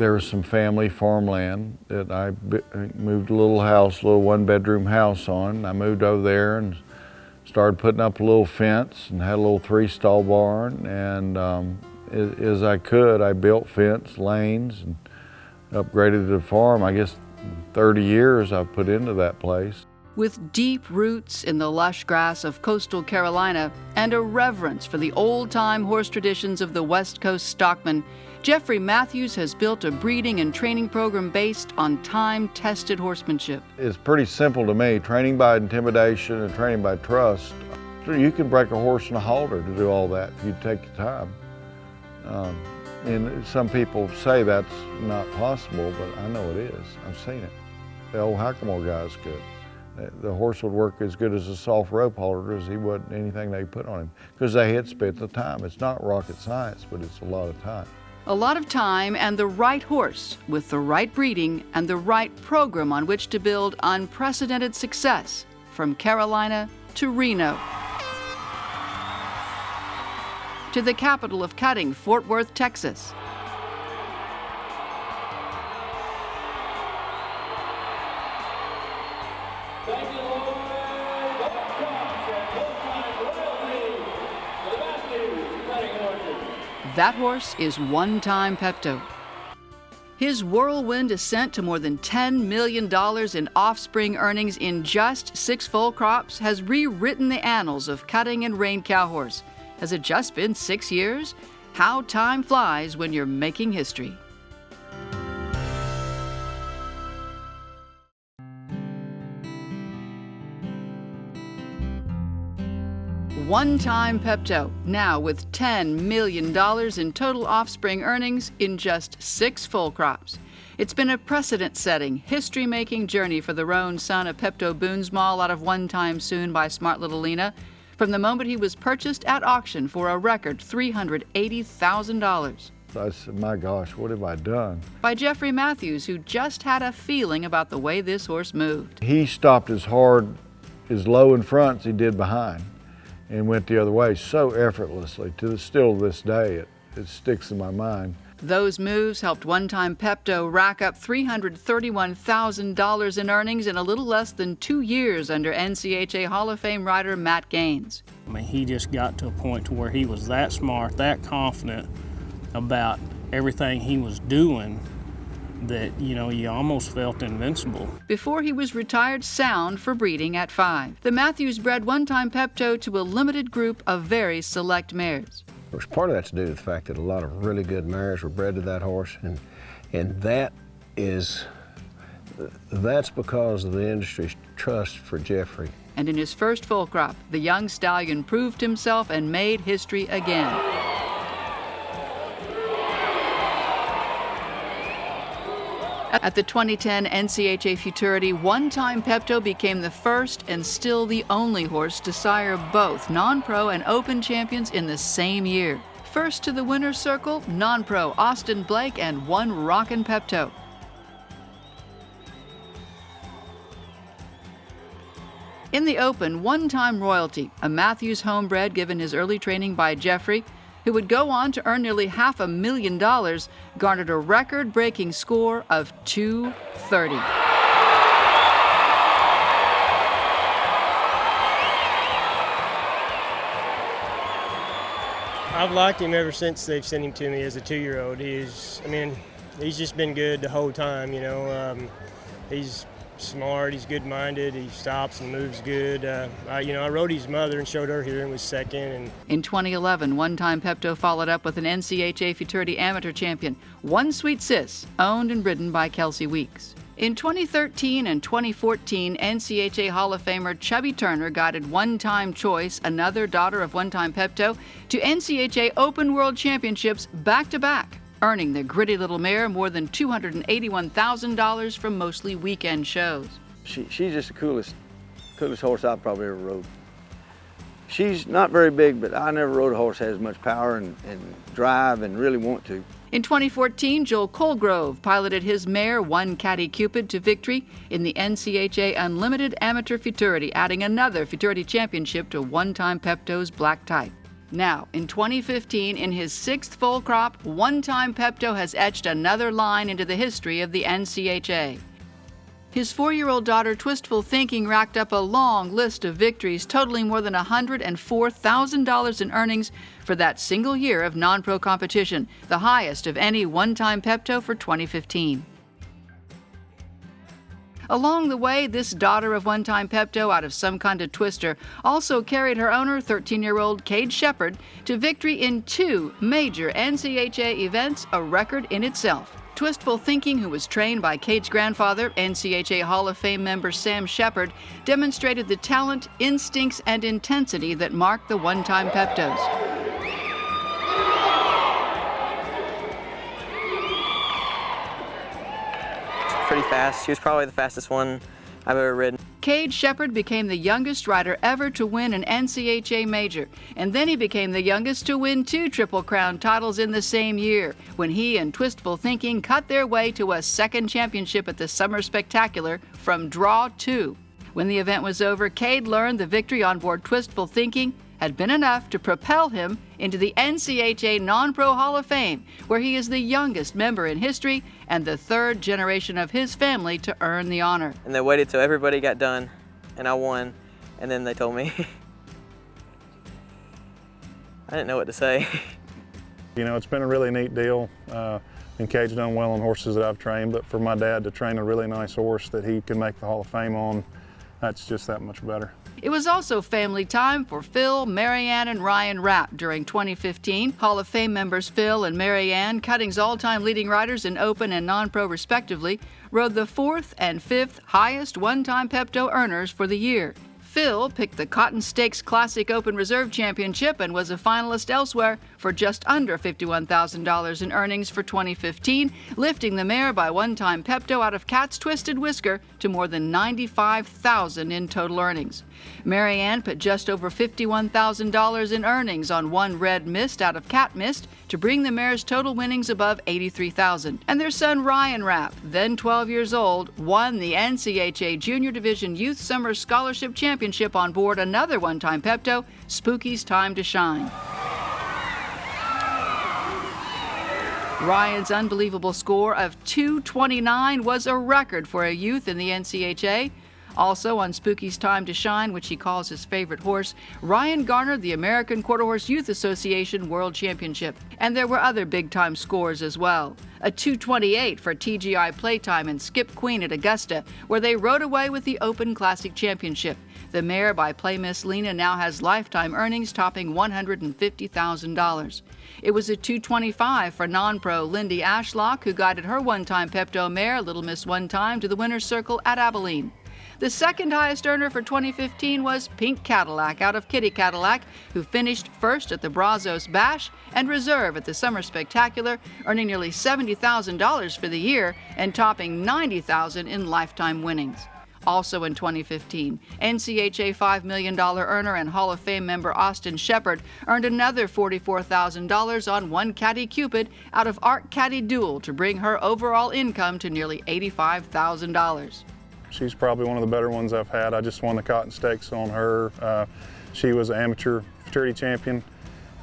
there was some family farmland that I moved a little house, a little one-bedroom house on. I moved over there and started putting up a little fence and had a little 3-stall barn. And as I could, I built fence, lanes, and upgraded the farm. I guess 30 years I've put into that place. With deep roots in the lush grass of coastal Carolina and a reverence for the old-time horse traditions of the West Coast stockman, Jeffrey Matthews has built a breeding and training program based on time-tested horsemanship. It's pretty simple to me, training by intimidation and training by trust. You can break a horse in a halter to do all that if you take the time. And some people say that's not possible, but I know it is. I've seen it. The old Hackamore guys could. The horse would work as good as a soft rope halter as he would anything they put on him, because they had spent the time. It's not rocket science, but it's a lot of time. A lot of time and the right horse with the right breeding and the right program on which to build unprecedented success from Carolina to Reno, to the capital of cutting, Fort Worth, Texas. That horse is one-time Pepto. His whirlwind ascent to more than $10 million in offspring earnings in just 6 full crops has rewritten the annals of cutting and rein cow horse. Has it just been 6 years? How time flies when you're making history. One-time Pepto, now with $10 million in total offspring earnings in just 6 full crops. It's been a precedent-setting, history-making journey for the roan son of Pepto Boonsmall out of One Time Soon by Smart Little Lena, from the moment he was purchased at auction for a record $380,000. I said, my gosh, what have I done? By Jeffrey Matthews, who just had a feeling about the way this horse moved. He stopped as hard, as low in front as he did behind, and went the other way so effortlessly. Still this day, it sticks in my mind. Those moves helped one-time Pepto rack up $331,000 in earnings in a little less than 2 years under NCHA Hall of Fame rider Matt Gaines. I mean, he just got to a point to where he was that smart, that confident about everything he was doing that, you know, you almost felt invincible. Before he was retired sound for breeding at 5, the Matthews bred one-time Pepto to a limited group of very select mares. Of course, part of that's due to the fact that a lot of really good mares were bred to that horse, and that's because of the industry's trust for Jeffrey. And in his first full crop, the young stallion proved himself and made history again. At the 2010 NCHA Futurity, one-time Pepto became the first and still the only horse to sire both non-pro and open champions in the same year. First to the winner's circle, non-pro Austin Blake and one rockin' Pepto. In the open, one-time Royalty, a Matthews homebred given his early training by Jeffrey, who would go on to earn nearly $500,000, garnered a record-breaking score of 230. I've liked him ever since they've sent him to me as a 2-year-old. He's just been good the whole time, you know. He's smart, he's good-minded, he stops and moves good. I rode his mother and showed her here and was second. In 2011, one-time Pepto followed up with an NCHA Futurity Amateur Champion, One Sweet Sis, owned and ridden by Kelsey Weeks. In 2013 and 2014, NCHA Hall of Famer Chubby Turner guided One-Time Choice, another daughter of one-time Pepto, to NCHA Open World Championships back-to-back, earning the gritty little mare more than $281,000 from mostly weekend shows. She's just the coolest horse I've probably ever rode. She's not very big, but I never rode a horse that has as much power and drive and really want to. In 2014, Joel Colgrove piloted his mare, One Caddy Cupid, to victory in the NCHA Unlimited Amateur Futurity, adding another Futurity championship to one-time Pepto's black type. Now, in 2015, in his 6th full crop, one-time Pepto has etched another line into the history of the NCHA. His 4-year-old daughter, Twistful Thinking, racked up a long list of victories totaling more than $104,000 in earnings for that single year of non-pro competition, the highest of any one-time Pepto for 2015. Along the way, this daughter of one-time Pepto out of some kind of twister also carried her owner, 13-year-old Cade Shepard, to victory in 2 major NCHA events, a record in itself. Twistful Thinking, who was trained by Cade's grandfather, NCHA Hall of Fame member Sam Shepard, demonstrated the talent, instincts, and intensity that mark the one-time Peptos. Pretty fast. She was probably the fastest one I've ever ridden. Cade Shepard became the youngest rider ever to win an NCHA major, and then he became the youngest to win 2 Triple Crown titles in the same year, when he and Twistful Thinking cut their way to a 2nd championship at the Summer Spectacular from Draw 2. When the event was over, Cade learned the victory on board Twistful Thinking had been enough to propel him into the NCHA Non-Pro Hall of Fame, where he is the youngest member in history and the 3rd generation of his family to earn the honor. And they waited till everybody got done, and I won, and then they told me. I didn't know what to say. You know, it's been a really neat deal, and Cade's done well on horses that I've trained, but for my dad to train a really nice horse that he can make the Hall of Fame on, that's just that much better. It was also family time for Phil, Marianne, and Ryan Rapp during 2015. Hall of Fame members Phil and Marianne, Cutting's all-time leading riders in Open and Non-Pro respectively, rode the 4th and 5th highest one-time Pepto earners for the year. Phil picked the Cotton Stakes Classic Open Reserve Championship and was a finalist elsewhere for just under $51,000 in earnings for 2015, lifting the mare by one-time Pepto out of Cat's Twisted Whisker to more than $95,000 in total earnings. Marianne put just over $51,000 in earnings on one Red Mist out of Cat Mist to bring the mare's total winnings above $83,000. And their son Ryan Rapp, then 12 years old, won the NCHA Junior Division Youth Summer Scholarship Championship on board another one-time Pepto, Spooky's Time to Shine. Ryan's unbelievable score of 229 was a record for a youth in the NCHA. Also on Spooky's Time to Shine, which he calls his favorite horse, Ryan garnered the American Quarter Horse Youth Association World Championship. And there were other big-time scores as well. A 228 for TGI Playtime and Skip Queen at Augusta, where they rode away with the Open Classic Championship. The mare by Play Miss Lena now has lifetime earnings topping $150,000. It was a 225 for non-pro Lindy Ashlock, who guided her one-time Pepto mare, Little Miss One Time, to the winner's circle at Abilene. The second highest earner for 2015 was Pink Cadillac out of Kitty Cadillac, who finished first at the Brazos Bash and reserve at the Summer Spectacular, earning nearly $70,000 for the year and topping $90,000 in lifetime winnings. Also in 2015, NCHA $5 million earner and Hall of Fame member Austin Shepard earned another $44,000 on one Caddy Cupid out of Art Caddy Duel to bring her overall income to nearly $85,000. She's probably one of the better ones I've had. I just won the Cotton Stakes on her. She was an amateur futurity champion,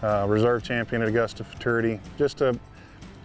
reserve champion at Augusta Futurity. Just a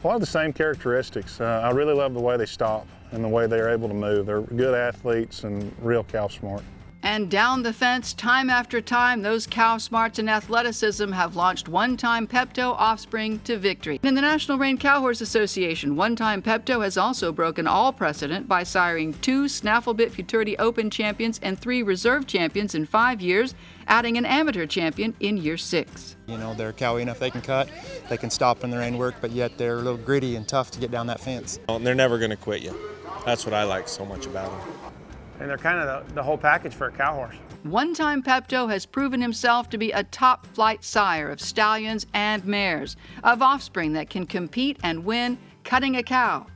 lot of the same characteristics. I really love the way they stop and the way they're able to move. They're good athletes and real cow smart. And down the fence, time after time, those cow smarts and athleticism have launched one-time Pepto offspring to victory. In the National Rein Cow Horse Association, one-time Pepto has also broken all precedent by siring 2 Snaffle Bit Futurity Open champions and 3 reserve champions in 5 years, adding an amateur champion in year 6. You know, they're cowy enough, they can cut, they can stop in their own work, but yet they're a little gritty and tough to get down that fence. They're never going to quit you. That's what I like so much about them. And they're kind of the whole package for a cow horse. One-time Pepto has proven himself to be a top-flight sire of stallions and mares, of offspring that can compete and win cutting a cow,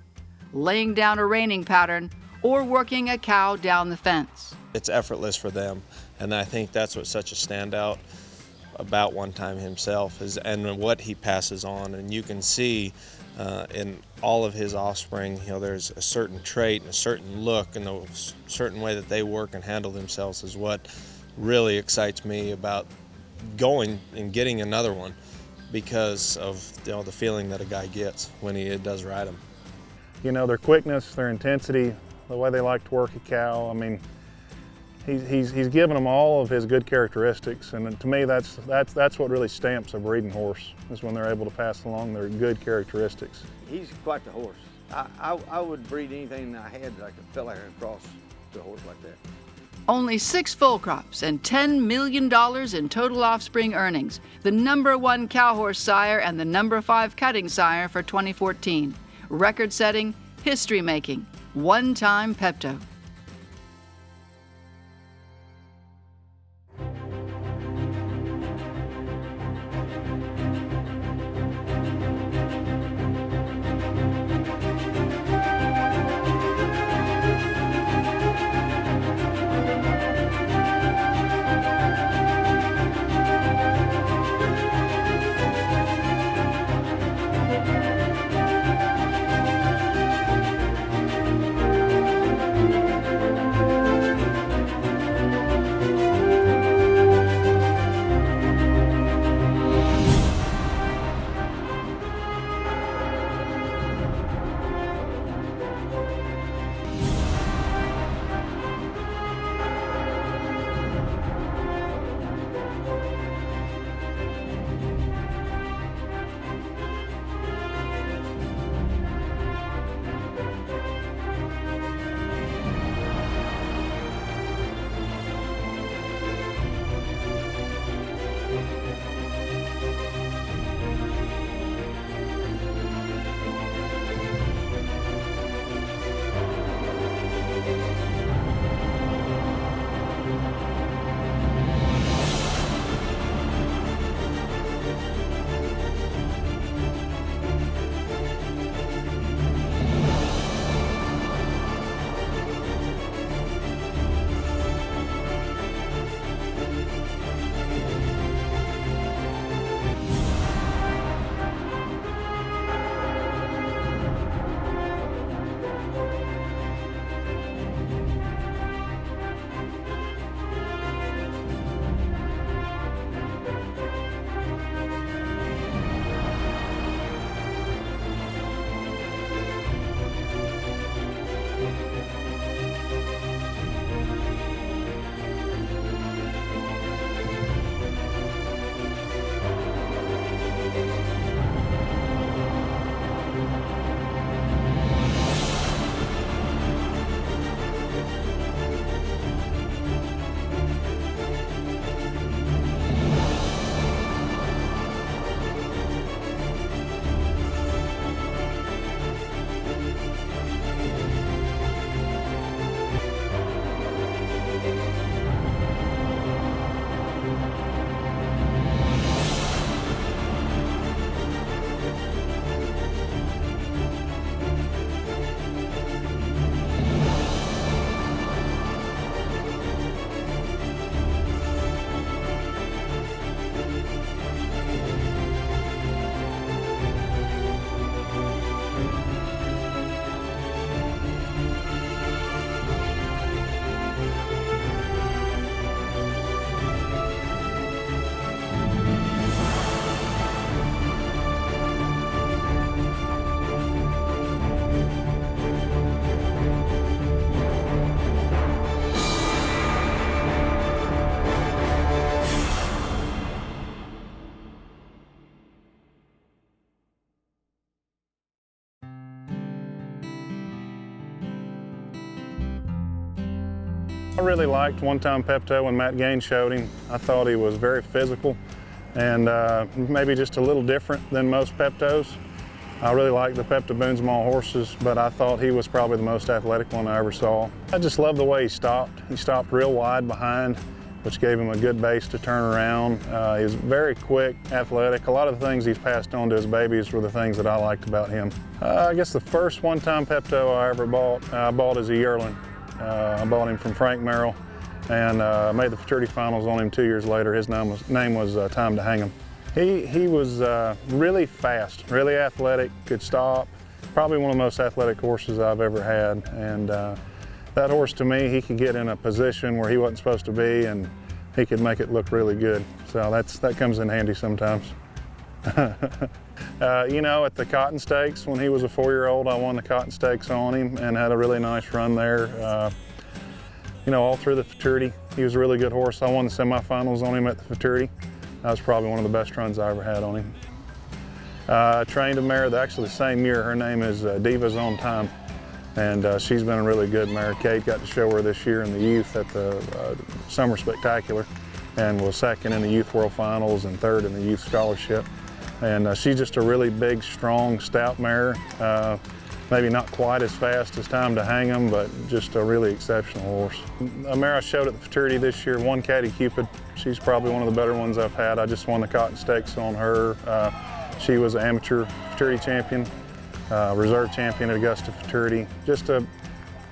laying down a reining pattern, or working a cow down the fence. It's effortless for them, and I think that's what's such a standout about One Time himself and what he passes on. And you can see in all of his offspring, you know, there's a certain trait and a certain look and a certain way that they work and handle themselves is what really excites me about going and getting another one because of the feeling that a guy gets when he does ride them. You know, their quickness, their intensity, the way they like to work a cow. I mean, he's given them all of his good characteristics, and to me that's what really stamps a breeding horse, is when they're able to pass along their good characteristics. He's quite the horse. I would breed anything I had that I could feel like I could cross to a horse like that. Only 6 full crops and $10 million in total offspring earnings. The #1 cow horse sire and the #5 cutting sire for 2014. Record-setting, history-making, one-time Pepto. I really liked one-time Pepto when Matt Gaines showed him. I thought he was very physical and maybe just a little different than most Peptos. I really liked the Pepto Boone small horses, but I thought he was probably the most athletic one I ever saw. I just love the way he stopped. He stopped real wide behind, which gave him a good base to turn around. He was very quick, athletic. A lot of the things he's passed on to his babies were the things that I liked about him. I guess the first one-time Pepto I ever bought, I bought as a yearling. I bought him from Frank Merrill and made the futurity finals on him 2 years later. His name was Time to Hang Him. He was really fast, really athletic, could stop. Probably one of the most athletic horses I've ever had. And that horse, to me, he could get in a position where he wasn't supposed to be, and he could make it look really good. So that comes in handy sometimes. You know, at the Cotton Stakes, when he was a 4-year-old, I won the Cotton Stakes on him and had a really nice run there. You know, all through the futurity, he was a really good horse. I won the semifinals on him at the futurity. That was probably one of the best runs I ever had on him. I trained a mare actually the same year. Her name is Diva's On Time, and she's been a really good mare. Kate got to show her this year in the youth at the Summer Spectacular, and was second in the Youth World Finals and third in the Youth Scholarship. And she's just a really big, strong, stout mare. Maybe not quite as fast as Time to Hang 'em, but just a really exceptional horse. A mare I showed at the futurity this year, One Caddy Cupid. She's probably one of the better ones I've had. I just won the Cotton Stakes on her. She was an amateur futurity champion, reserve champion at Augusta Futurity. Just a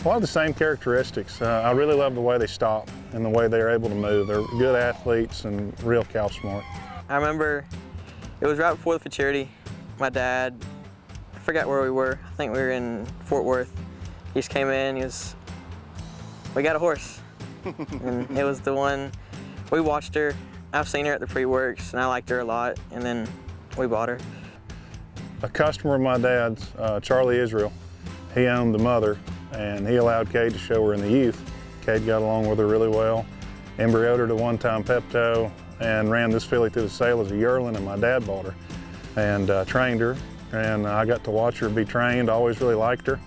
lot of the same characteristics. I really love the way they stop and the way they're able to move. They're good athletes and real cow smart. I remember it was right before the futurity. My dad, I forgot where we were. I think we were in Fort Worth. He just came in, we got a horse. And it was the one, we watched her. I've seen her at the pre-works and I liked her a lot, and then we bought her. A customer of my dad's, Charlie Israel, he owned the mother, and he allowed Cade to show her in the youth. Cade got along with her really well, embryoed her to one-time Pepto, and ran this filly through the sale as a yearling, and my dad bought her and trained her, and I got to watch her be trained. Always really liked her.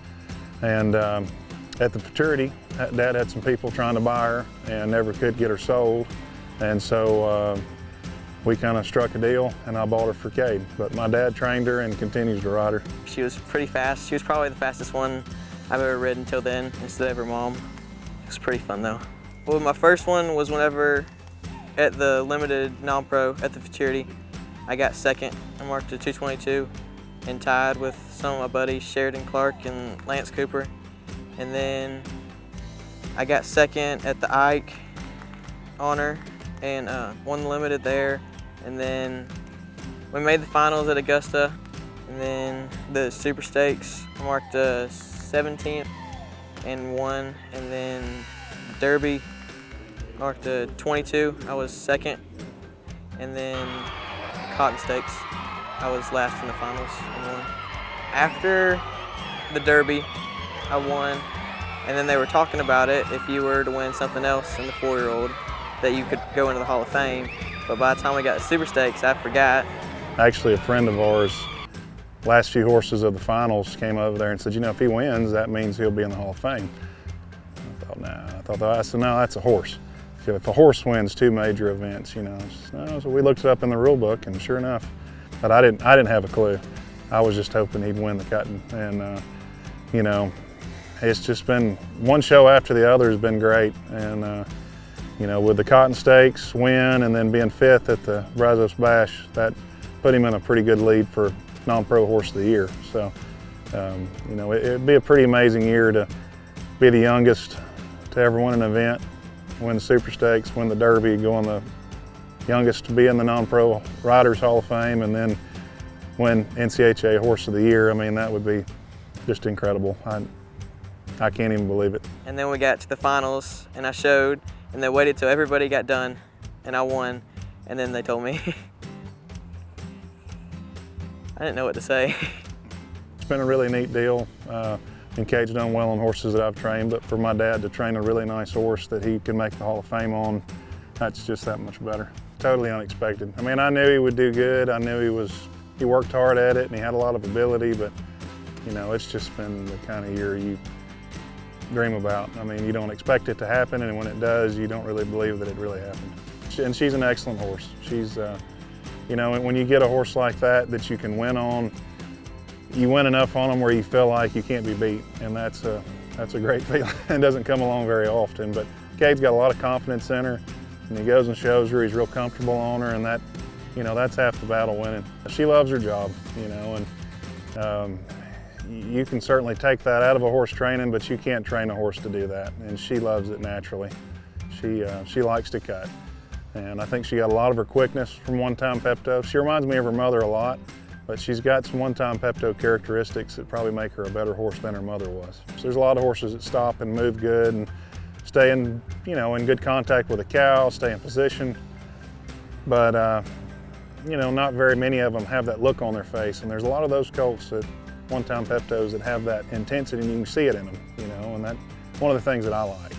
And at the futurity, Dad had some people trying to buy her and never could get her sold, and so we kind of struck a deal, and I bought her for Cade. But my dad trained her and continues to ride her. She was pretty fast. She was probably the fastest one I've ever ridden until then, instead of her mom. It was pretty fun though. Well, my first one was whenever at the limited non-pro at the futurity, I got second. I marked a 222 and tied with some of my buddies, Sheridan Clark and Lance Cooper. And then I got second at the Ike honor and won the limited there. And then we made the finals at Augusta, and then the Super Stakes, I marked 17th and won, and then Derby, marked 22, I was second, and then Cotton Stakes, I was last in the finals and won. After the Derby, I won, and then they were talking about it, if you were to win something else in the 4-year-old, that you could go into the Hall of Fame. But by the time we got to Super Stakes, I forgot. Actually, a friend of ours, last few horses of the finals, came over there and said, you know, if he wins, that means he'll be in the Hall of Fame. I said, no, that's a horse. If a horse wins 2 major events, you know. So we looked it up in the rule book, and sure enough, but I didn't have a clue. I was just hoping he'd win the cutting, and you know, it's just been one show after the other has been great, and you know, with the Cotton Stakes win and then being 5th at the Brazos Bash, that put him in a pretty good lead for non-pro horse of the year. So, you know, it'd be a pretty amazing year to be the youngest to ever win an event, win the Super Stakes, win the Derby, go the youngest to be in the non-pro Riders Hall of Fame, and then win NCHA Horse of the Year. I mean, that would be just incredible. I can't even believe it. And then we got to the finals, and I showed, and they waited till everybody got done, and I won, and then they told me. I didn't know what to say. It's been a really neat deal, and Cade's done well on horses that I've trained, but for my dad to train a really nice horse that he can make the Hall of Fame on, that's just that much better. Totally unexpected. I mean, I knew he would do good. I knew he worked hard at it, and he had a lot of ability, but you know, it's just been the kind of year you dream about. I mean, you don't expect it to happen, and when it does, you don't really believe that it really happened. And she's an excellent horse. She's, you know, when you get a horse like that you can win on, you win enough on them where you feel like you can't be beat, and that's a great feeling. It doesn't come along very often, but Cade's got a lot of confidence in her, and he goes and shows her he's real comfortable on her, and that, you know, that's half the battle winning. She loves her job, you know, and you can certainly take that out of a horse training, but you can't train a horse to do that, and she loves it naturally. She likes to cut, and I think she got a lot of her quickness from one-time Pepto. She reminds me of her mother a lot, but she's got some one-time Pepto characteristics that probably make her a better horse than her mother was. So there's a lot of horses that stop and move good, and stay in, in good contact with the cow, stay in position. But, not very many of them have that look on their face. And there's a lot of those colts that one-time Peptos that have that intensity, and you can see it in them, and that's one of the things that I like.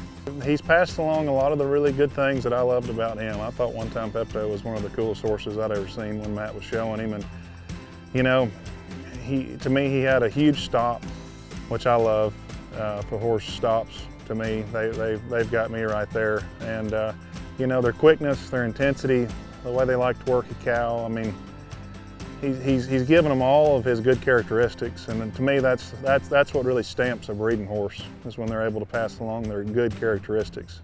He's passed along a lot of the really good things that I loved about him. I thought one-time Pepto was one of the coolest horses I'd ever seen when Matt was showing him. And, to me, he had a huge stop, which I love for horse stops. To me, they've got me right there. And, their quickness, their intensity, the way they like to work a cow. I mean, he's given them all of his good characteristics, and to me, that's what really stamps a breeding horse, is when they're able to pass along their good characteristics.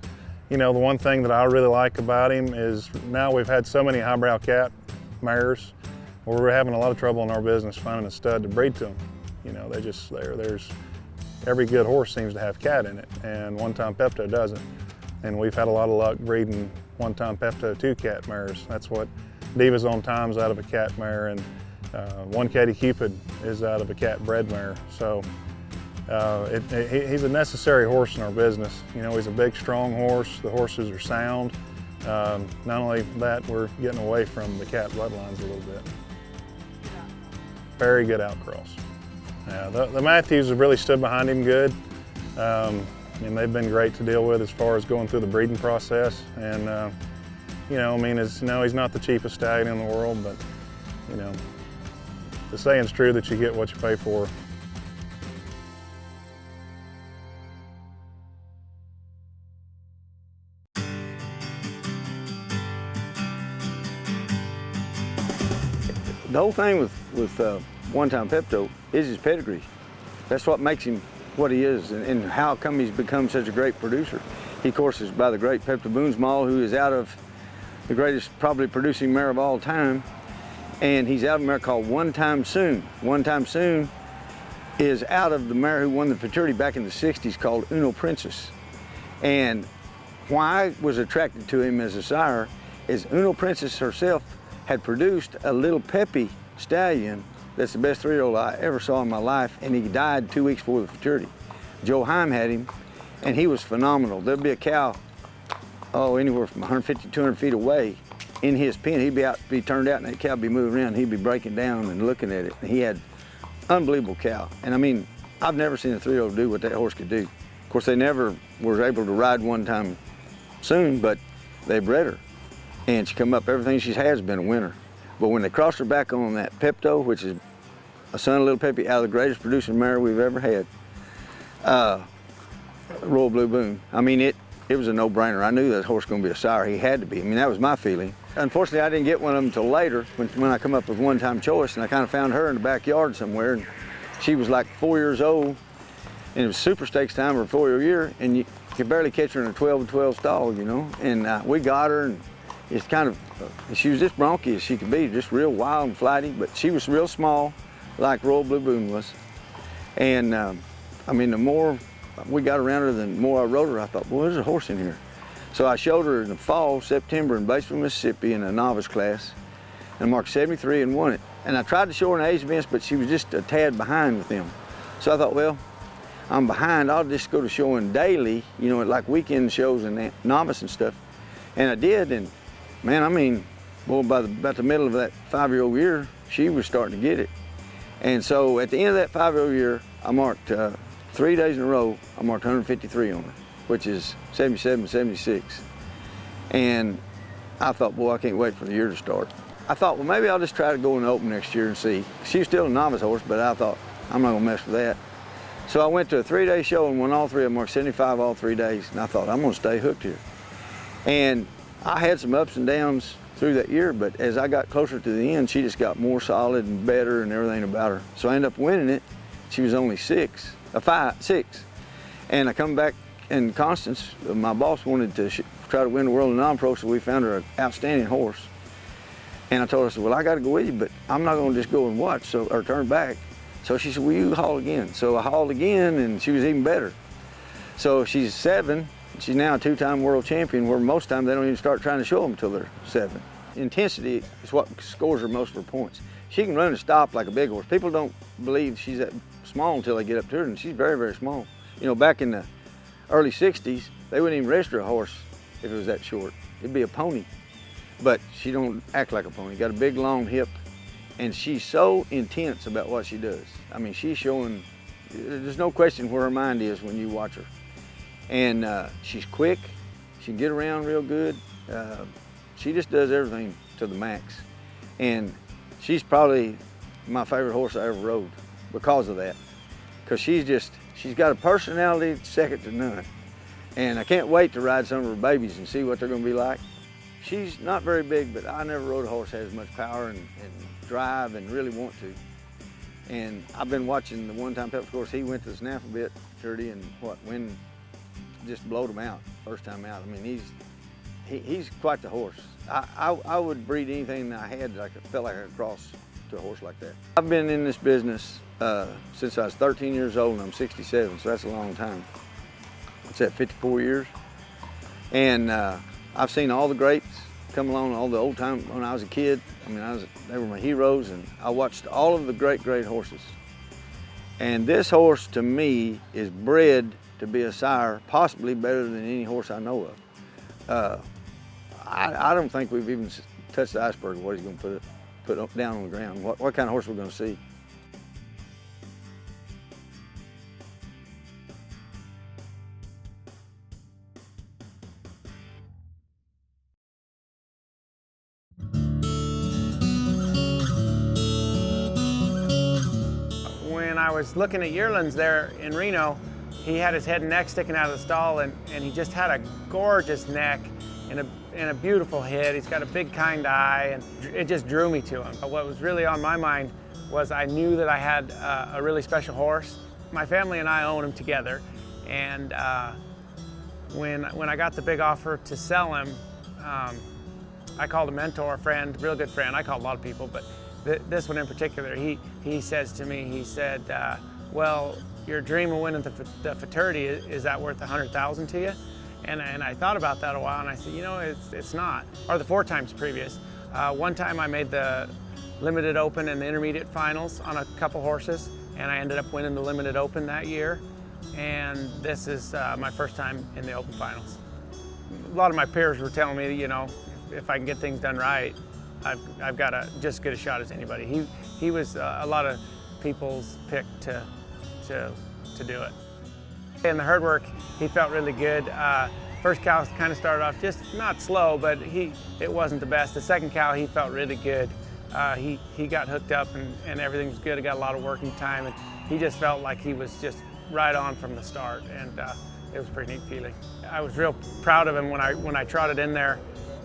The one thing that I really like about him is now we've had so many highbrow cat mares, where we're having a lot of trouble in our business finding a stud to breed to them. There's every good horse seems to have cat in it, and one-time Pepto doesn't. And we've had a lot of luck breeding one-time Pepto 2 cat mares. That's what Diva's on Time's out of a cat mare, and One Katy Cupid is out of a cat bred mare. So he's a necessary horse in our business. He's a big, strong horse. The horses are sound. Not only that, we're getting away from the cat bloodlines a little bit. Very good outcross. Yeah, the Matthews have really stood behind him good. And they've been great to deal with as far as going through the breeding process. And he's not the cheapest stallion in the world, but the saying's true that you get what you pay for. The whole thing with one-time Pepto is his pedigree. That's what makes him what he is, and how come he's become such a great producer. He, of course, is by the great Pepto Boonsmall, who is out of the greatest probably producing mare of all time, and he's out of a mare called One Time Soon. One Time Soon is out of the mare who won the futurity back in the 60s called Uno Princess. And why I was attracted to him as a sire is Uno Princess herself had produced a little peppy stallion that's the best 3-year-old I ever saw in my life, and he died 2 weeks before the futurity. Joe Heim had him, and he was phenomenal. There'd be a cow, anywhere from 150, 200 feet away in his pen. He'd be turned out, and that cow would be moving around. He'd be breaking down and looking at it. And he had unbelievable cow. And I mean, I've never seen a 3-year-old do what that horse could do. Of course, they never were able to ride One Time Soon, but they bred her. And she come up, everything she has been a winner. But when they crossed her back on that Pepto, which is a son of Little Peppy, out of the greatest producing mare we've ever had, Royal Blue Boom, I mean, it was a no-brainer. I knew that horse was going to be a sire. He had to be. I mean, that was my feeling. Unfortunately, I didn't get one of them until later, when I come up with One Time Choice, and I kind of found her in the backyard somewhere, and she was like 4 years old, and it was Super Stakes time for a 4-year year, and you could barely catch her in a 12-12 stall, and we got her, and it's kind of, she was just bronky as she could be, just real wild and flighty, but she was real small, like Royal Blue Boom was. And I mean, the more we got around her, the more I rode her, I thought, boy, there's a horse in here. So I showed her in the fall, September, in Batesville, Mississippi, in a novice class, and marked 73 and won it. And I tried to show her in age events, but she was just a tad behind with them. So I thought, well, I'm behind, I'll just go to showing daily, like weekend shows and novice and stuff. And I did, and man, I mean, boy, by about the middle of that 5-year-old year, she was starting to get it. And so at the end of that 5-year-old year, I marked 3 days in a row, I marked 153 on her, which is 77, 76. And I thought, boy, I can't wait for the year to start. I thought, well, maybe I'll just try to go in the open next year and see. She was still a novice horse, but I thought, I'm not gonna mess with that. So I went to a 3-day show and won all three. I marked 75 all 3 days, and I thought, I'm gonna stay hooked here. And I had some ups and downs through that year, but as I got closer to the end, she just got more solid and better and everything about her. So I ended up winning it. She was only 6. And I come back in Constance, my boss wanted to try to win the world in non-pro, so we found her an outstanding horse. And I told her, I said, well, I got to go with you, but I'm not going to just go and watch or turn back. So she said, well, you haul again. So I hauled again, and she was even better. So she's 7. She's now a 2-time world champion, where most times they don't even start trying to show them until they're 7. Intensity is what scores her most of her points. She can run and stop like a big horse. People don't believe she's that small until they get up to her, and she's very, very small. Back in the early 60s, they wouldn't even register a horse if it was that short. It'd be a pony. But she don't act like a pony. Got a big, long hip, and she's so intense about what she does. I mean, she's showing, there's no question where her mind is when you watch her. And she's quick. She can get around real good. She just does everything to the max. And she's probably my favorite horse I ever rode because of that. Because she's got a personality second to none. And I can't wait to ride some of her babies and see what they're going to be like. She's not very big, but I never rode a horse that has as much power and drive and really want to. And I've been watching the one-time Pepto, of course, he went to the snaffle bit, Turdy, and wind just blowed him out, first time out. I mean, he's quite the horse. I would breed anything that I had that I felt like I could cross to a horse like that. I've been in this business since I was 13 years old, and I'm 67, so that's a long time. What's that, 54 years? And I've seen all the greats come along, all the old time when I was a kid. I mean, they were my heroes, and I watched all of the great horses. And this horse, to me, is bred to be a sire, possibly better than any horse I know of. I don't think we've even touched the iceberg of what he's going to put down on the ground, what kind of horse we're going to see. When I was looking at yearlings there in Reno, he had his head and neck sticking out of the stall, and he just had a gorgeous neck and a beautiful head. He's got a big, kind eye, and it just drew me to him. What was really on my mind was I knew that I had a really special horse. My family and I own him together, and when I got the big offer to sell him, I called a mentor, a friend, real good friend. I called a lot of people, but this one in particular, he says to me, he said, well, your dream of winning the fraternity, is that worth $100,000 to you? And I thought about that a while, and I said, you know, it's not. Or the 4 times previous. One time I made the limited open and the intermediate finals on a couple horses, and I ended up winning the limited open that year. And this is my first time in the open finals. A lot of my peers were telling me, you know, if I can get things done right, I've got just as good a shot as anybody. He was a lot of people's pick to do it. In the herd work, he felt really good. First cow kind of started off just not slow, but it wasn't the best. The second cow, he felt really good. He got hooked up and everything was good. He got a lot of working time, and he just felt like he was just right on from the start, and it was a pretty neat feeling. I was real proud of him when I trotted in there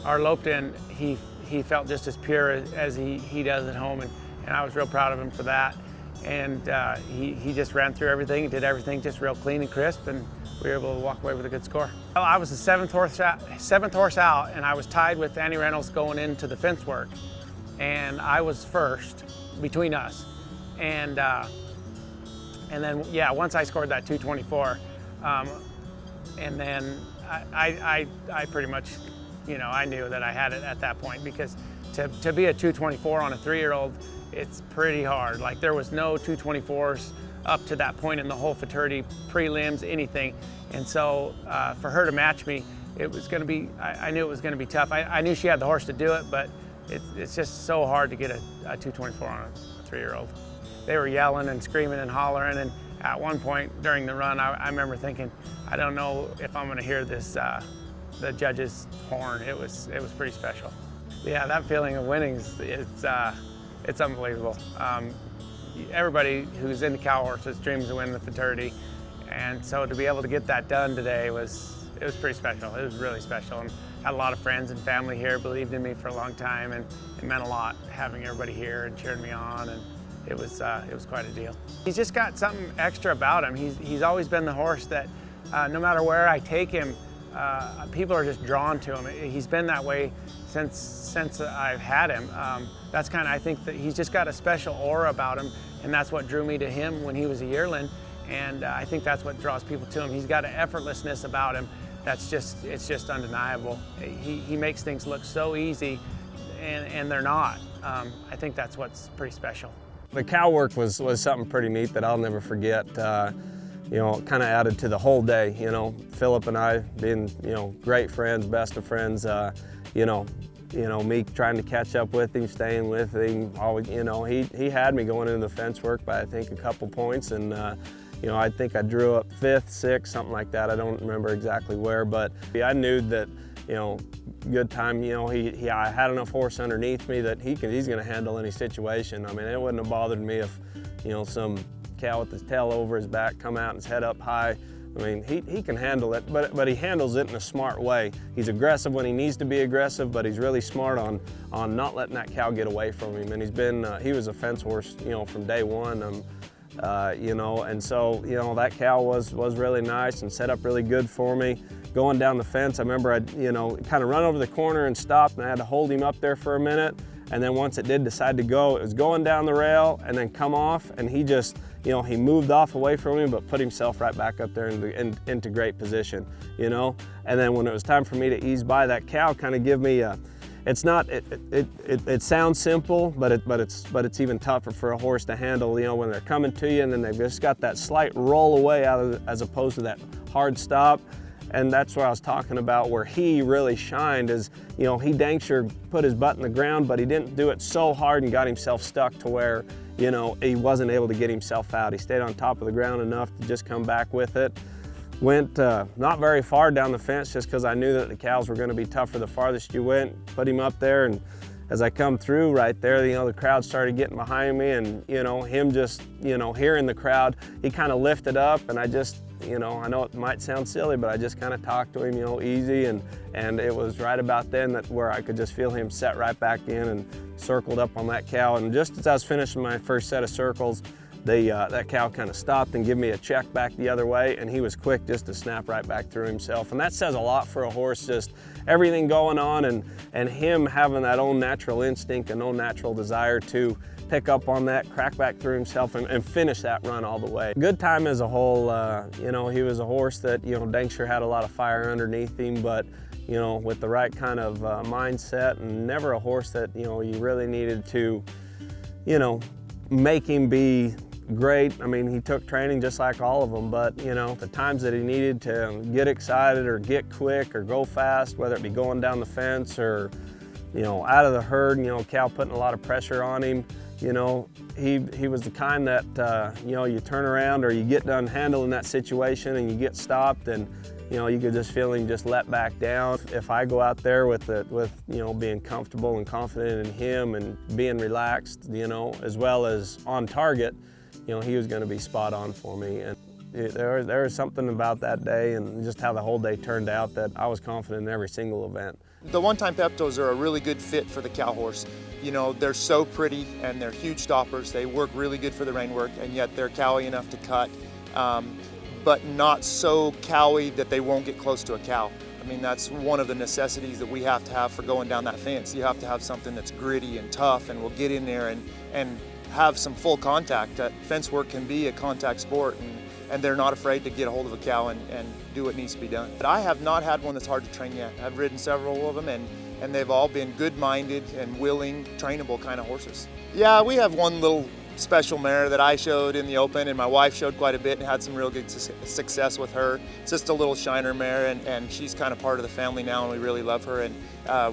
or loped in. He felt just as pure as he does at home, and I was real proud of him for that. And he just ran through everything and did everything just real clean and crisp, and we were able to walk away with a good score. Well, I was the seventh horse out, and I was tied with Annie Reynolds going into the fence work, and I was first between us. And then, yeah, once I scored that 224, and then I pretty much, you know, I knew that I had it at that point, because to be a 224 on a 3-year-old, it's pretty hard. Like, there was no 224s up to that point in the whole fraternity, prelims, anything. And so for her to match me, it was going to be, I knew it was going to be tough. I knew she had the horse to do it, but it's just so hard to get a 224 on a 3-year-old. They were yelling and screaming and hollering, and at one point during the run, I remember thinking, I don't know if I'm going to hear this, the judge's horn. It was pretty special. Yeah, that feeling of winning, it's unbelievable. Everybody who's into cow horses dreams of winning the fraternity, and so to be able to get that done today it was pretty special. It was really special, and had a lot of friends and family here, believed in me for a long time, and it meant a lot having everybody here and cheering me on, and it was quite a deal. He's just got something extra about him. He's always been the horse that no matter where I take him, people are just drawn to him. He's been that way since I've had him. That's kind of, I think that he's just got a special aura about him, and that's what drew me to him when he was a yearling, and I think that's what draws people to him. He's got an effortlessness about him it's just undeniable. He makes things look so easy, and they're not. I think that's what's pretty special. The cow work was something pretty neat that I'll never forget. you know, kind of added to the whole day. You know, Philip and I being, you know, great friends, best of friends. You know, me trying to catch up with him, staying with him. Always, you know, he had me going into the fence work by I think a couple points, and you know, I think I drew up 5th, 6th, something like that. I don't remember exactly where, but I knew that, you know, good time. You know, I had enough horse underneath me that he's going to handle any situation. I mean, it wouldn't have bothered me if, you know, some cow with his tail over his back come out and his head up high. I mean, he can handle it, but he handles it in a smart way. He's aggressive when he needs to be aggressive, but he's really smart on not letting that cow get away from him. And he was a fence horse, you know, from day one. You know, and so, you know, that cow was really nice and set up really good for me. Going down the fence, I remember I'd, you know, kind of run over the corner and stop, and I had to hold him up there for a minute. And then once it did decide to go, it was going down the rail and then come off, and he just, you know, he moved off away from me, but put himself right back up there into great position, you know. And then when it was time for me to ease by, that cow kind of give me a, it's not, it sounds simple, but it's even tougher for a horse to handle, you know, when they're coming to you and then they've just got that slight roll away as opposed to that hard stop. And that's what I was talking about, where he really shined is, you know, he dang sure put his butt in the ground, but he didn't do it so hard and got himself stuck to where, you know, he wasn't able to get himself out. He stayed on top of the ground enough to just come back with it. Went not very far down the fence just because I knew that the cows were going to be tougher the farthest you went. Put him up there, and as I come through right there, you know, the crowd started getting behind me, and, you know, him just, you know, hearing the crowd, he kind of lifted up, and I just, you know, I know it might sound silly, but I just kind of talked to him, you know, easy, and it was right about then where I could just feel him set right back in and circled up on that cow. And just as I was finishing my first set of circles, that cow kind of stopped and gave me a check back the other way, and he was quick just to snap right back through himself. And that says a lot for a horse, just everything going on, and him having that own natural instinct and own natural desire to pick up on that, crack back through himself, and finish that run all the way. Good time as a whole. You know, he was a horse that, you know, dang sure had a lot of fire underneath him, but, you know, with the right kind of mindset, and never a horse that, you know, you really needed to, you know, make him be great. I mean, he took training just like all of them, but, you know, the times that he needed to get excited or get quick or go fast, whether it be going down the fence or, you know, out of the herd, you know, cow putting a lot of pressure on him, you know, he was the kind that, you know, you turn around or you get done handling that situation and you get stopped, and, you know, you could just feel him just let back down. If I go out there with, you know, being comfortable and confident in him and being relaxed, you know, as well as on target, you know, he was going to be spot on for me. And there was something about that day and just how the whole day turned out that I was confident in every single event. The one-time Peptos are a really good fit for the cow horse. You know, they're so pretty and they're huge stoppers. They work really good for the rein work, and yet they're cowy enough to cut, but not so cowy that they won't get close to a cow. I mean, that's one of the necessities that we have to have for going down that fence. You have to have something that's gritty and tough and will get in there and have some full contact. Fence work can be a contact sport, and they're not afraid to get a hold of a cow and do what needs to be done. But I have not had one that's hard to train yet. I've ridden several of them, and they've all been good-minded and willing, trainable kind of horses. Yeah, we have one little special mare that I showed in the open, and my wife showed quite a bit and had some real good success with her. It's just a little shiner mare, and she's kind of part of the family now, and we really love her. And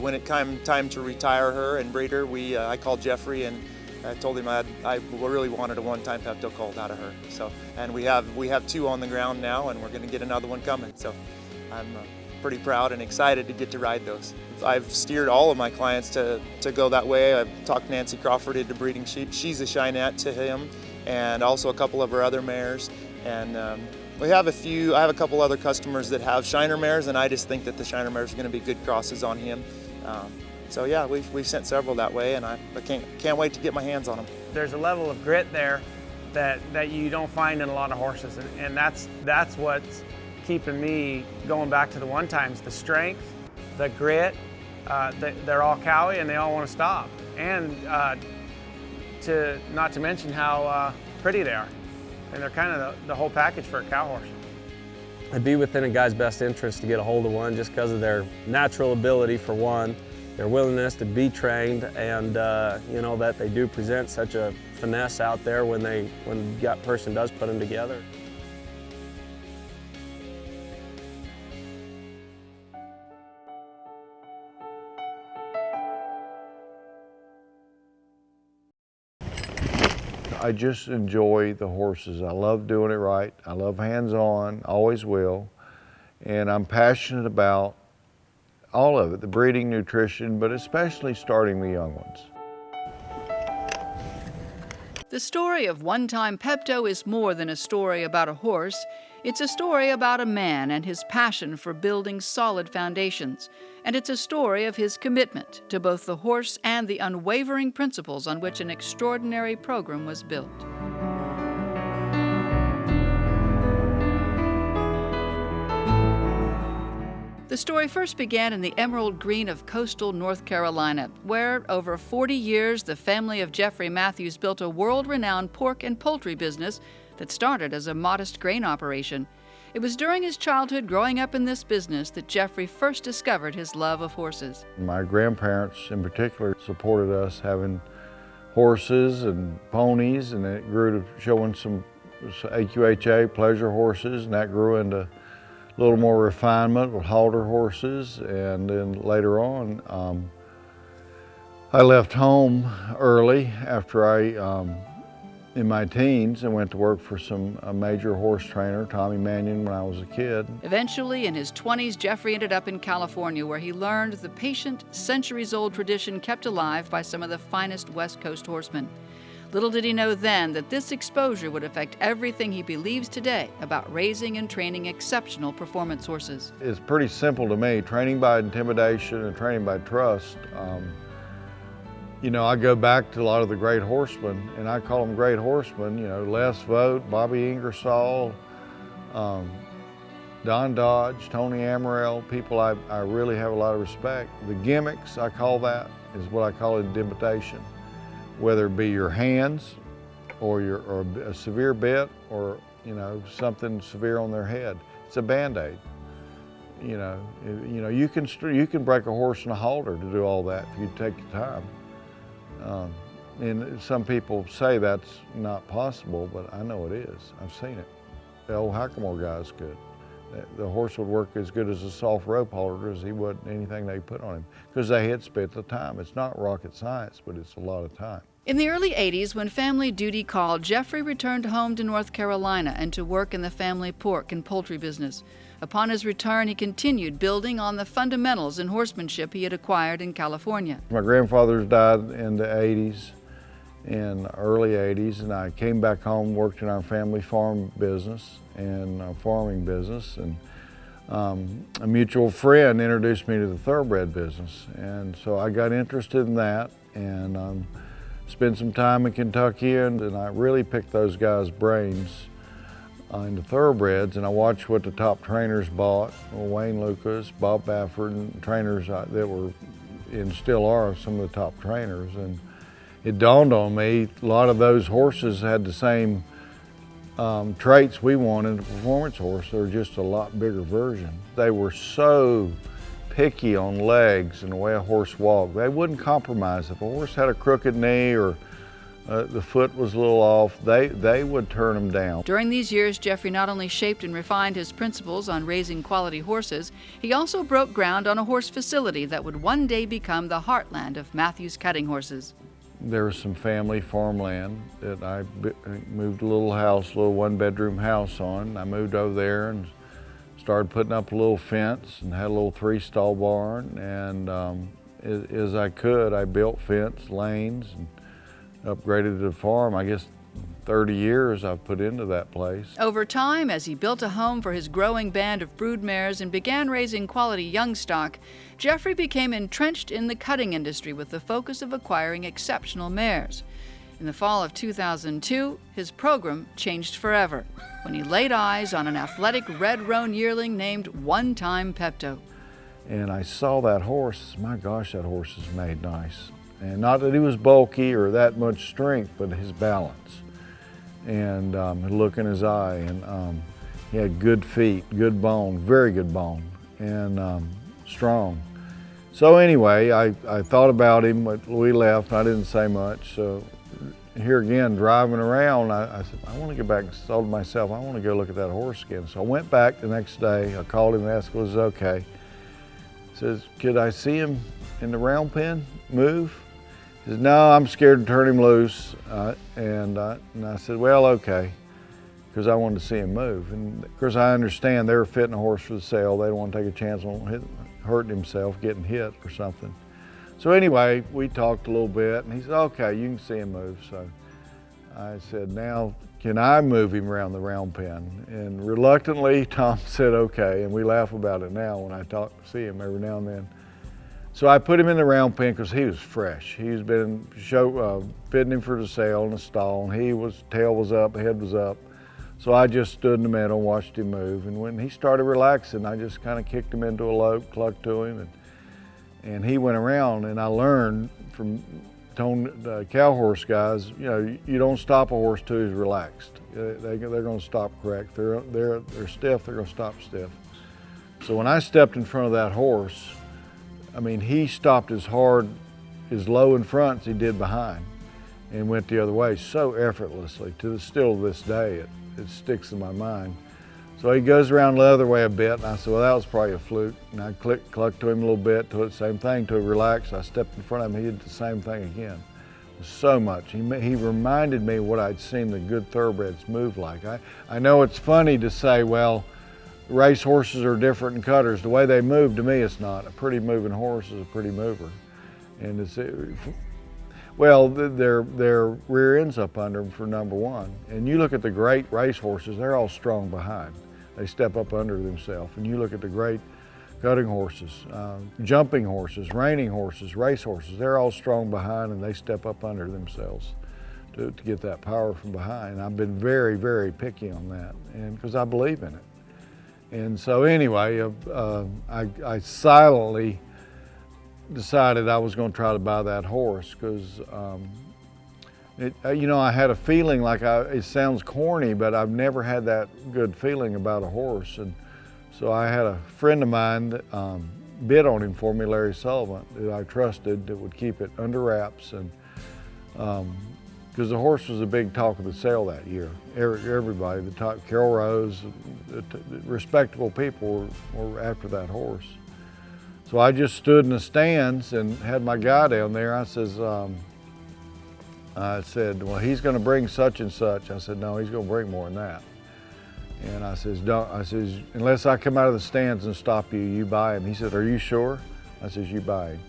when it came time to retire her and breed her, I called Jeffrey and I told him I really wanted a one-time Pepto colt out of her. So, and we have 2 on the ground now, and we're going to get another one coming. So I'm pretty proud and excited to get to ride those. I've steered all of my clients to go that way. I've talked Nancy Crawford into breeding sheep. She's a Shinette to him, and also a couple of her other mares. And I have a couple other customers that have Shiner mares, and I just think that the Shiner mares are going to be good crosses on him. So yeah, we've sent several that way, and I can't wait to get my hands on them. There's a level of grit there that you don't find in a lot of horses, and that's what's keeping me going back to the one-times. The strength, the grit, they're all cowy and they all want to stop, and not to mention how pretty they are, and they're kind of the whole package for a cow horse. It'd be within a guy's best interest to get a hold of one just because of their natural ability for one, their willingness to be trained, and you know, that they do present such a finesse out there when that person does put them together. I just enjoy the horses. I love doing it right. I love hands-on, always will. And I'm passionate about all of it, the breeding, nutrition, but especially starting the young ones. The story of one-time Pepto is more than a story about a horse. It's a story about a man and his passion for building solid foundations. And it's a story of his commitment to both the horse and the unwavering principles on which an extraordinary program was built. The story first began in the emerald green of coastal North Carolina, where, over 40 years, the family of Jeffrey Matthews built a world-renowned pork and poultry business that started as a modest grain operation. It was during his childhood growing up in this business that Jeffrey first discovered his love of horses. My grandparents, in particular, supported us having horses and ponies, and it grew to showing some AQHA pleasure horses, and that grew into a little more refinement with halter horses. And then later on, I left home early after in my teens, and went to work for a major horse trainer, Tommy Mannion, when I was a kid. Eventually, in his 20s, Jeffrey ended up in California, where he learned the patient, centuries-old tradition kept alive by some of the finest West Coast horsemen. Little did he know then that this exposure would affect everything he believes today about raising and training exceptional performance horses. It's pretty simple to me, training by intimidation and training by trust. You know, I go back to a lot of the great horsemen, and I call them great horsemen, you know, Les Vogt, Bobby Ingersoll, Don Dodge, Tony Amaral, people I really have a lot of respect. The gimmicks, I call that, is what I call intimidation. Whether it be your hands or a severe bit, or, you know, something severe on their head. It's a Band-Aid. You know, you can break a horse in a halter to do all that if you take the time. And some people say that's not possible, but I know it is. I've seen it. The old Hackamore guy's good. The horse would work as good as a soft rope halter as he would anything they put on him, because they had spent the time. It's not rocket science, but it's a lot of time. In the early 80s, when family duty called, Jeffrey returned home to North Carolina and to work in the family pork and poultry business. Upon his return, he continued building on the fundamentals in horsemanship he had acquired in California. My grandfather died in the 80s, in early 80s, and I came back home, worked in our family farm business and farming business, and a mutual friend introduced me to the thoroughbred business, and so I got interested in that, and spent some time in Kentucky, and I really picked those guys' brains into thoroughbreds, and I watched what the top trainers bought, Wayne Lucas, Bob Bafford, and trainers that were, and still are, some of the top trainers. And it dawned on me, a lot of those horses had the same traits we want in a performance horse. They're just a lot bigger version. They were so picky on legs and the way a horse walked. They wouldn't compromise. If a horse had a crooked knee or the foot was a little off, they would turn them down. During these years, Jeffrey not only shaped and refined his principles on raising quality horses, he also broke ground on a horse facility that would one day become the heartland of Matthews cutting horses. There was some family farmland that I moved a little house, a little one-bedroom house on. I moved over there and started putting up a little fence and had a little 3-stall barn, and as I could, I built fence, lanes, and upgraded the farm. I guess 30 years I've put into that place. Over time, as he built a home for his growing band of brood mares and began raising quality young stock, Jeffrey became entrenched in the cutting industry with the focus of acquiring exceptional mares. In the fall of 2002, his program changed forever when he laid eyes on an athletic red roan yearling named One-Time Pepto. And I saw that horse. My gosh, that horse is made nice. And not that he was bulky or that much strength, but his balance and the look in his eye. And he had good feet, good bone, very good bone, and strong. So anyway, I thought about him, but we left. I didn't say much. So here again, driving around, I said, I want to get back. And thought to myself, I want to go look at that horse again. So I went back the next day. I called him and asked if it was okay. He says, could I see him in the round pen move? He said, no, I'm scared to turn him loose. And I said, well, okay, because I wanted to see him move. And of course, I understand they're fitting a horse for the sale. They don't want to take a chance on hurting himself, getting hit or something. So anyway, we talked a little bit, and he said, okay, you can see him move. So I said, now, can I move him around the round pen? And reluctantly, Tom said, okay, and we laugh about it now when I see him every now and then. So I put him in the round pen because he was fresh. He's been fitting him for the sale in the stall, and tail was up, head was up. So I just stood in the middle and watched him move. And when he started relaxing, I just kind of kicked him into a lope, clucked to him, and he went around. And I learned from the cow horse guys, you know, you don't stop a horse till he's relaxed. They're going to stop correct. They're stiff, they're going to stop stiff. So when I stepped in front of that horse, I mean, he stopped as low in front as he did behind and went the other way so effortlessly. Still to this day, it sticks in my mind. So he goes around the other way a bit, and I said, well, that was probably a fluke. And I clucked to him a little bit, to the same thing, to relax. I stepped in front of him, he did the same thing again. So much. He reminded me what I'd seen the good thoroughbreds move like. I know it's funny to say, well, race horses are different than cutters. The way they move, to me, it's not. A pretty moving horse is a pretty mover. And well, their rear end's up under them for number one. And you look at the great race horses, they're all strong behind. They step up under themselves. And you look at the great cutting horses, jumping horses, reining horses, race horses, they're all strong behind and they step up under themselves to get that power from behind. I've been very, very picky on that, and because I believe in it. And so anyway, I silently decided I was going to try to buy that horse because, you know, I had a feeling like, it sounds corny, but I've never had that good feeling about a horse. And so I had a friend of mine that bid on him for me, Larry Sullivan, that I trusted, that would keep it under wraps. And because the horse was a big talk of the sale that year. Everybody, the top, Carol Rose, the respectable people were after that horse. So I just stood in the stands and had my guy down there. I said, well, he's going to bring such and such. I said, no, he's going to bring more than that. And I says, unless I come out of the stands and stop you, you buy him. He said, are you sure? I says, you buy him.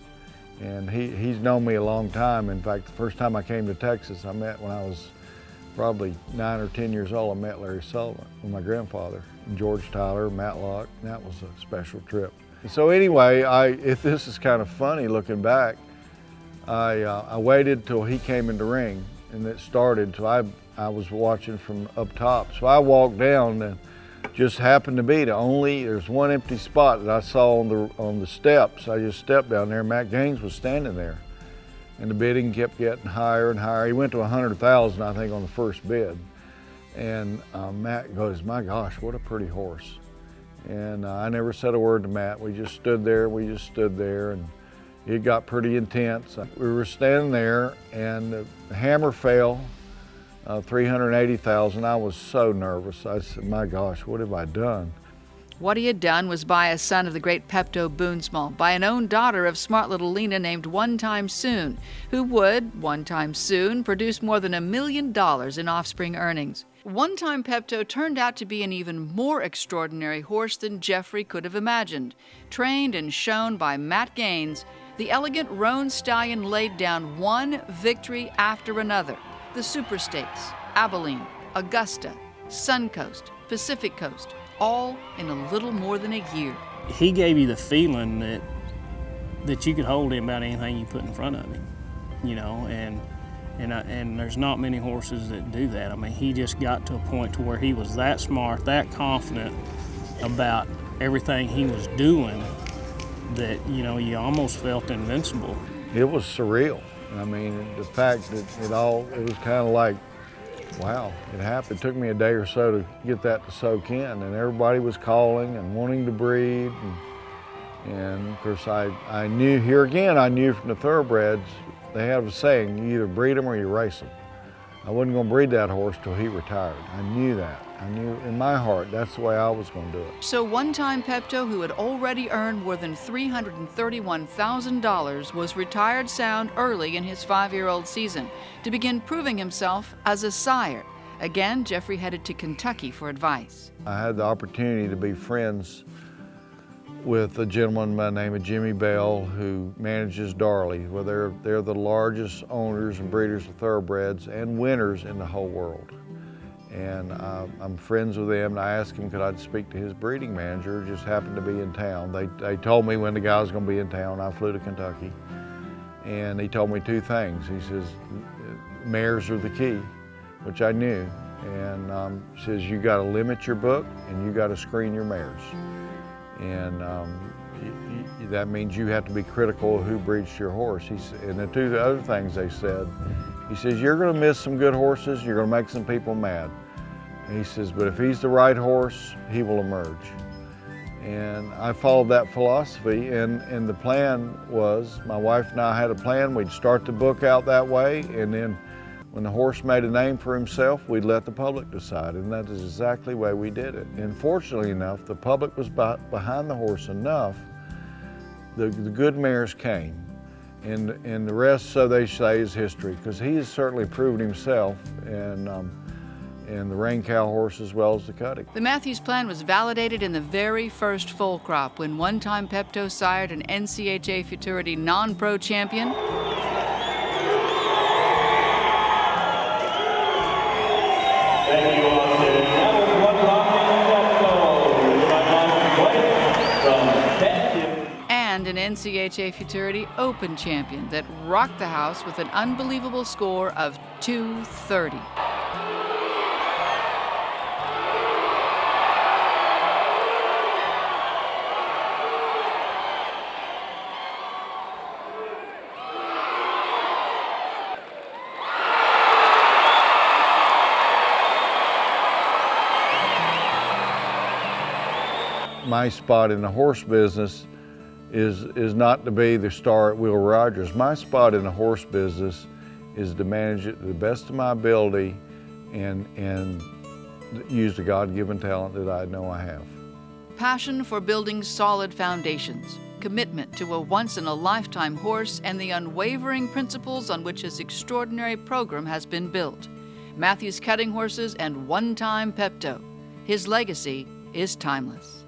And he's known me a long time. In fact, the first time I came to Texas, I met when I was probably 9 or 10 years old, I met Larry Sullivan with my grandfather, George Tyler, Matlock. And that was a special trip. So anyway, this is kind of funny looking back. I waited till he came in the ring and it started. So I was watching from up top. So I walked down and just happened to be there's one empty spot that I saw on the steps. I just stepped down there. Matt Gaines was standing there, and the bidding kept getting higher and higher. He went to 100,000, I think, on the first bid. And Matt goes, my gosh, what a pretty horse. And I never said a word to Matt. We just stood there, and it got pretty intense. We were standing there, and the hammer fell. 380,000. I was so nervous. I said, my gosh, what have I done? What he had done was buy a son of the great Pepto Boonsmall, by an own daughter of smart little Lena named One Time Soon, who would, one time soon, produce more than $1 million in offspring earnings. One Time Pepto turned out to be an even more extraordinary horse than Jeffrey could have imagined. Trained and shown by Matt Gaines, the elegant roan stallion laid down one victory after another. The Super Stakes, Abilene, Augusta, Suncoast, Pacific Coast, all in a little more than a year. He gave you the feeling that you could hold him about anything you put in front of him, you know, and there's not many horses that do that. I mean, he just got to a point to where he was that smart, that confident about everything he was doing that, you know, you almost felt invincible. It was surreal. I mean, the fact that it was kind of like, wow, it happened. It took me a day or so to get that to soak in, and everybody was calling and wanting to breed. And of course, I knew, here again, I knew from the thoroughbreds, they have a saying, you either breed them or you race them. I wasn't going to breed that horse till he retired. I knew that. I knew in my heart that's the way I was going to do it. So one-time Pepto, who had already earned more than $331,000, was retired sound early in his 5-year-old season to begin proving himself as a sire. Again, Jeffrey headed to Kentucky for advice. I had the opportunity to be friends with a gentleman by the name of Jimmy Bell who manages Darley. Well, they're the largest owners and breeders of thoroughbreds and winners in the whole world. And I'm friends with them, and I asked him could I speak to his breeding manager, just happened to be in town. They told me when the guy was going to be in town. I flew to Kentucky, and he told me 2 things. He says, mares are the key, which I knew, and says you got to limit your book and you got to screen your mares. And that means you have to be critical of who breeds your horse. And the 2 other things they said, he says, you're going to miss some good horses, you're going to make some people mad. And he says, but if he's the right horse, he will emerge. And I followed that philosophy, and the plan was, my wife and I had a plan, we'd start the book out that way, and then when the horse made a name for himself, we'd let the public decide, and that is exactly the way we did it. And fortunately enough, the public was behind the horse enough, the good mares came. And the rest, so they say, is history, because he has certainly proven himself, and the rain cow horse as well as the cutting. The Matthews plan was validated in the very first foal crop when one-time Pepto sired an NCHA Futurity non-pro champion. Thank you, Austin. That was one and an NCHA Futurity Open champion that rocked the house with an unbelievable score of 230. My spot in the horse business is not to be the star at Will Rogers. My spot in the horse business is to manage it to the best of my ability and use the God-given talent that I know I have. Passion for building solid foundations, commitment to a once-in-a-lifetime horse, and the unwavering principles on which his extraordinary program has been built. Matthews Cutting Horses and one-time Pepto. His legacy is timeless.